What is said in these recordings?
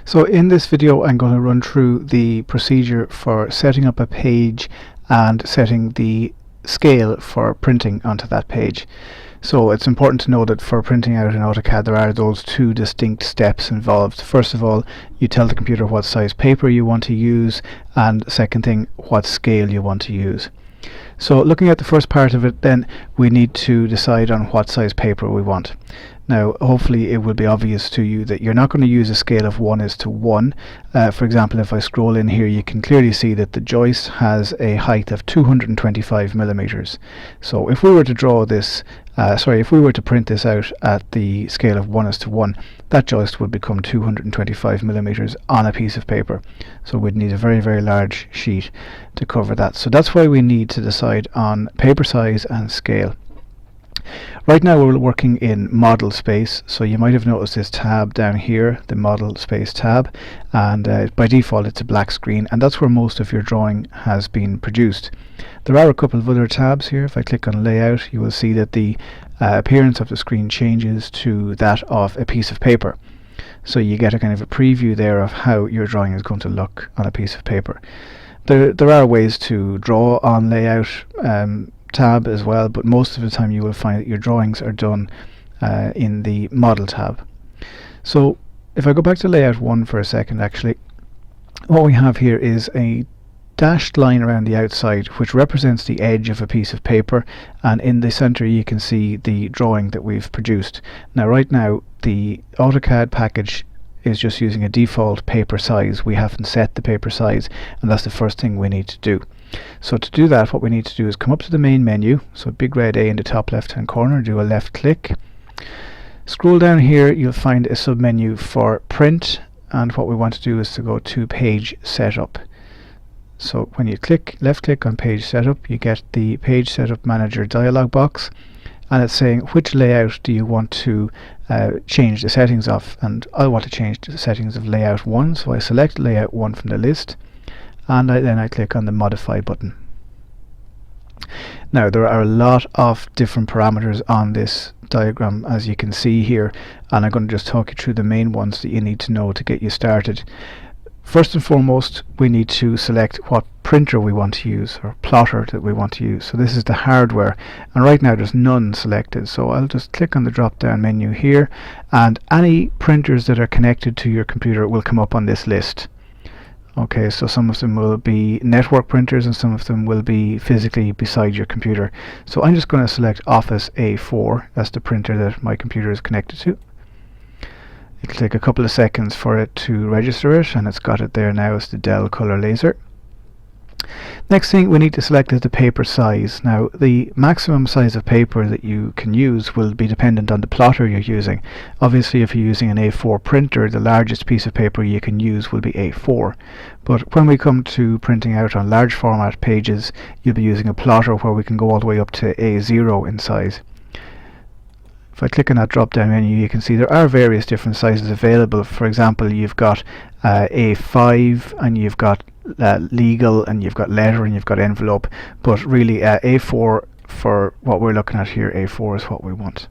So in this video I'm going to run through the procedure for setting up a page and setting the scale for printing onto that page. So it's important to know that for printing out in AutoCAD there are those two distinct steps involved. First of all, you tell the computer what size paper you want to use, and second thing, what scale you want to use. So looking at the first part of it, then we need to decide on what size paper we want. Now hopefully it will be obvious to you that you're not going to use a scale of 1:1. For example, if I scroll in here, you can clearly see that the joist has a height of 225 millimeters. So if we were to draw this, if we were to print this out at the scale of 1:1, that joist would become 225 millimeters on a piece of paper. So we'd need a very, very large sheet to cover that. So that's why we need to decide on paper size and scale. Right now we're working in model space, so you might have noticed this tab down here, the model space tab, and by default it's a black screen, and that's where most of your drawing has been produced. There are a couple of other tabs here. If I click on layout, you will see that the appearance of the screen changes to that of a piece of paper. So you get a kind of a preview there of how your drawing is going to look on a piece of paper. There are ways to draw on layout tab as well, but most of the time you will find that your drawings are done in the model tab. So if I go back to layout 1 for a second, actually what we have here is a dashed line around the outside which represents the edge of a piece of paper, and in the center you can see the drawing that we've produced. Now right now the AutoCAD package is just using a default paper size. We haven't set the paper size, and that's the first thing we need to do. So to do that, what we need to do is come up to the main menu, so big red A in the top left hand corner, do a left click, scroll down here, you'll find a sub menu for print, and what we want to do is to go to page setup. So when you left click on page setup, you get the page setup manager dialog box, and it's saying which layout do you want to change the settings of, and I want to change the settings of layout 1, so I select layout 1 from the list, and then I click on the modify button. Now there are a lot of different parameters on this diagram, as you can see here, and I'm going to just talk you through the main ones that you need to know to get you started. First and foremost, we need to select what printer we want to use, or plotter that we want to use. So this is the hardware, and right now there's none selected, so I'll just click on the drop down menu here, and any printers that are connected to your computer will come up on this list. Okay, so some of them will be network printers and some of them will be physically beside your computer. So I'm just going to select Office A4, that's the printer that my computer is connected to. It'll take a couple of seconds for it to register it, and it's got it there now. It's the Dell Color Laser. Next thing we need to select is the paper size. Now the maximum size of paper that you can use will be dependent on the plotter you're using. Obviously if you're using an A4 printer, the largest piece of paper you can use will be A4. But when we come to printing out on large format pages, you'll be using a plotter where we can go all the way up to A0 in size. If I click on that drop down menu, you can see there are various different sizes available. For example, you've got A5, and you've got legal, and you've got letter, and you've got envelope, but really A4 for what we're looking at here, A4 is what we want.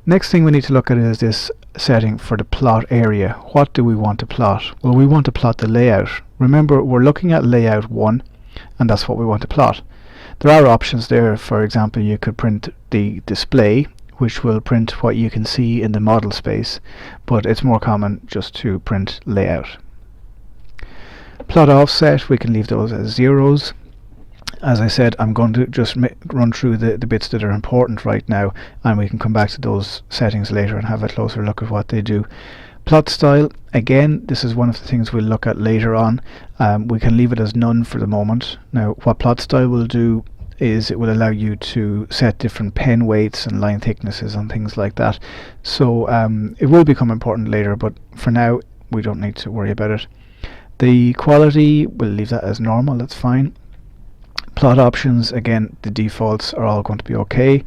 Next thing we need to look at is this setting for the plot area. What do we want to plot? Well, we want to plot the layout. Remember, we're looking at layout 1, and that's what we want to plot. There are options there. For example, you could print the display, which will print what you can see in the model space, but it's more common just to print layout. Plot offset, we can leave those as zeros. As I said, I'm going to just run through the bits that are important right now, and we can come back to those settings later and have a closer look at what they do. Plot style, again, this is one of the things we'll look at later on. We can leave it as none for the moment. Now what plot style will do is it will allow you to set different pen weights and line thicknesses and things like that. So it will become important later, but for now we don't need to worry about it. The quality, we'll leave that as normal, that's fine. Plot options, again, the defaults are all going to be okay.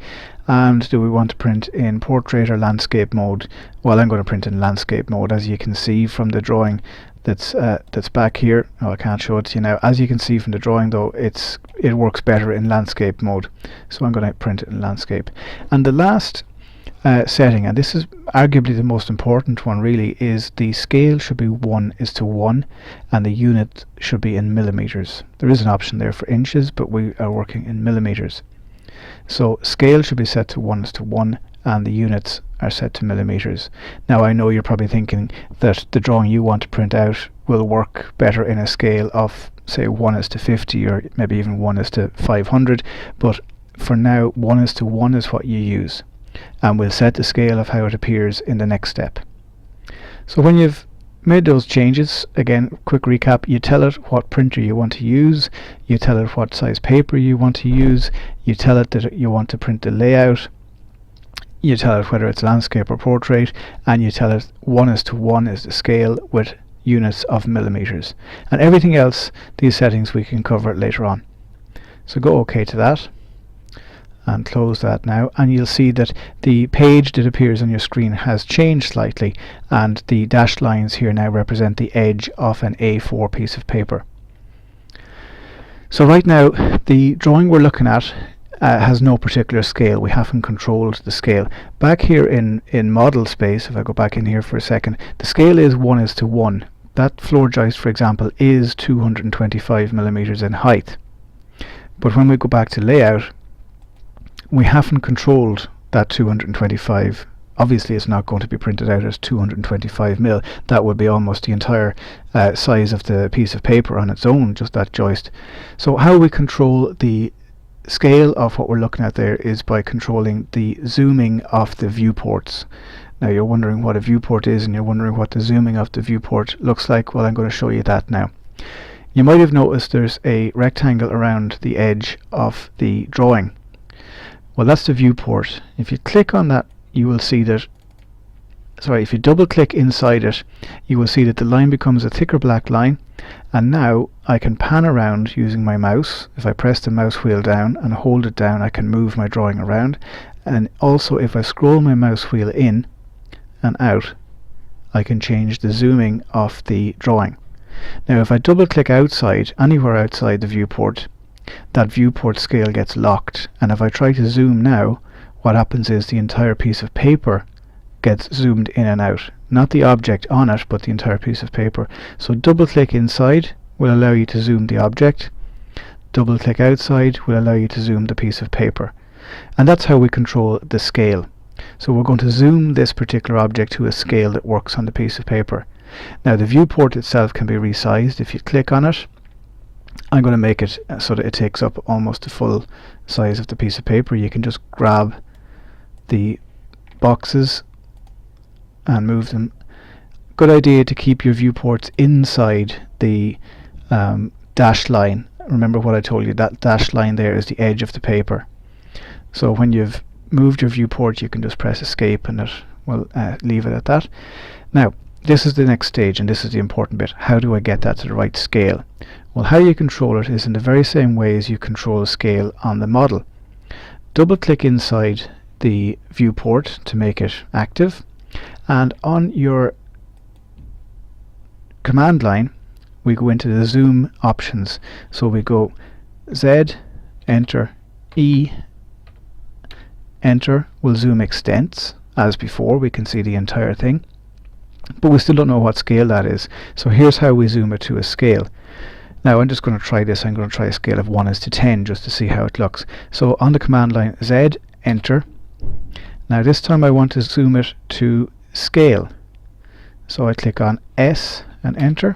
And do we want to print in portrait or landscape mode? Well, I'm going to print in landscape mode. As you can see from the drawing that's back here, I can't show it to you now. As you can see from the drawing though, it works better in landscape mode, so I'm going to print it in landscape. And the last setting, and this is arguably the most important one really, is the scale should be 1:1 and the unit should be in millimeters. There is an option there for inches, but we are working in millimeters. So scale should be set to 1:1 and the units are set to millimeters. Now I know you're probably thinking that the drawing you want to print out will work better in a scale of say 1:50 or maybe even 1:500, but for now 1:1 is what you use, and we'll set the scale of how it appears in the next step. So when you've made those changes, again, quick recap, you tell it what printer you want to use, you tell it what size paper you want to use, you tell it that you want to print the layout, you tell it whether it's landscape or portrait, and you tell it 1:1 is the scale with units of millimeters. And everything else, these settings we can cover later on. So go OK to that and close that now, and you'll see that the page that appears on your screen has changed slightly, and the dashed lines here now represent the edge of an A4 piece of paper. So right now the drawing we're looking at has no particular scale. We haven't controlled the scale. Back here in model space, if I go back in here for a second, the scale is 1:1. That floor joist, for example, is 225 millimeters in height. But when we go back to layout, we haven't controlled that 225. Obviously it's not going to be printed out as 225 mil. That would be almost the entire size of the piece of paper on its own, just that joist. So how we control the scale of what we're looking at there is by controlling the zooming of the viewports. Now you're wondering what a viewport is, and you're wondering what the zooming of the viewport looks like. Well, I'm going to show you that now. You might have noticed there's a rectangle around the edge of the drawing. Well, that's the viewport. If you click on that, you will see that, if you double click inside it, you will see that the line becomes a thicker black line, and now I can pan around using my mouse. If I press the mouse wheel down and hold it down, I can move my drawing around, and also if I scroll my mouse wheel in and out, I can change the zooming of the drawing. Now if I double click outside, anywhere outside the viewport, that viewport scale gets locked, and if I try to zoom now, what happens is the entire piece of paper gets zoomed in and out. Not the object on it, but the entire piece of paper. So double click inside will allow you to zoom the object. Double click outside will allow you to zoom the piece of paper. And that's how we control the scale. So we're going to zoom this particular object to a scale that works on the piece of paper. Now the viewport itself can be resized. If you click on it, I'm going to make it so that it takes up almost the full size of the piece of paper. You can just grab the boxes and move them. Good idea to keep your viewports inside the dashed line. Remember what I told you, that dashed line there is the edge of the paper. So when you've moved your viewport, you can just press escape and it will leave it at that. Now this is the next stage, and this is the important bit. How do I get that to the right scale? Well, how you control it is in the very same way as you control the scale on the model. Double click inside the viewport to make it active, and on your command line we go into the zoom options. So we go Z, enter, E, enter will zoom extents. As before, we can see the entire thing, but we still don't know what scale that is. So here's how we zoom it to a scale. Now I'm just going to try this. I'm going to try a scale of 1:10 just to see how it looks. So on the command line, Z, enter. Now this time I want to zoom it to scale. So I click on S and enter.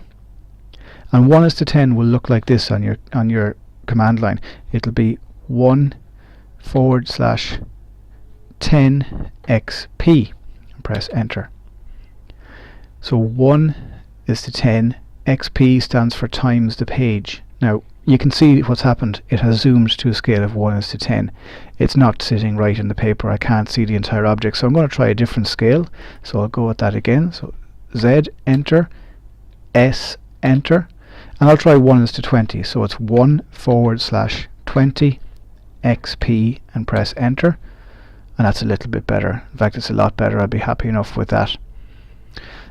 And 1:10 will look like this on your command line. It'll be 1/10xp. Press enter. So 1:10, xp stands for times the page. Now you can see what's happened. It has zoomed to a scale of 1:10. It's not sitting right in the paper. I can't see the entire object, so I'm going to try a different scale. So I'll go with that again. So Z, enter, S, enter, and I'll try 1:20. So it's 1/20 xp and press enter, and that's a little bit better. In fact, it's a lot better. I'd be happy enough with that.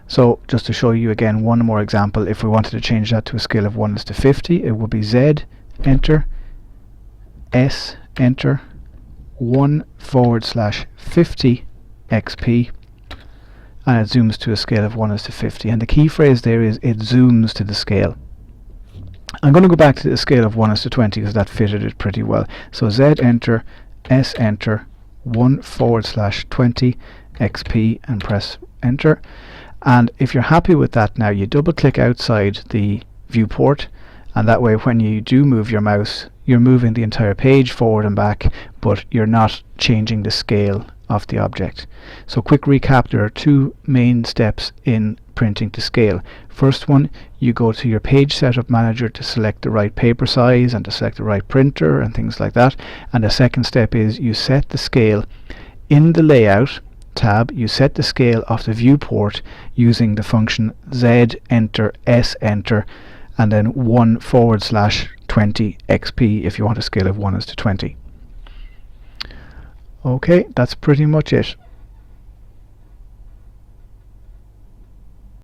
So just to show you again one more example, if we wanted to change that to a scale of 1:50, it would be Z, enter, S, enter, 1/50 XP, and it zooms to a scale of 1:50. And the key phrase there is it zooms to the scale. I'm going to go back to the scale of 1:20 because that fitted it pretty well. So Z enter, S enter, 1/20 XP, and press enter. And if you're happy with that now, you double click outside the viewport, and that way when you do move your mouse, you're moving the entire page forward and back, but you're not changing the scale of the object. So quick recap, there are two main steps in printing to scale. First one, you go to your page setup manager to select the right paper size and to select the right printer and things like that. And the second step is you set the scale in the layout tab. You set the scale of the viewport using the function Z enter, S enter, and then 1/20 XP if you want a scale of 1:20. Okay, that's pretty much it.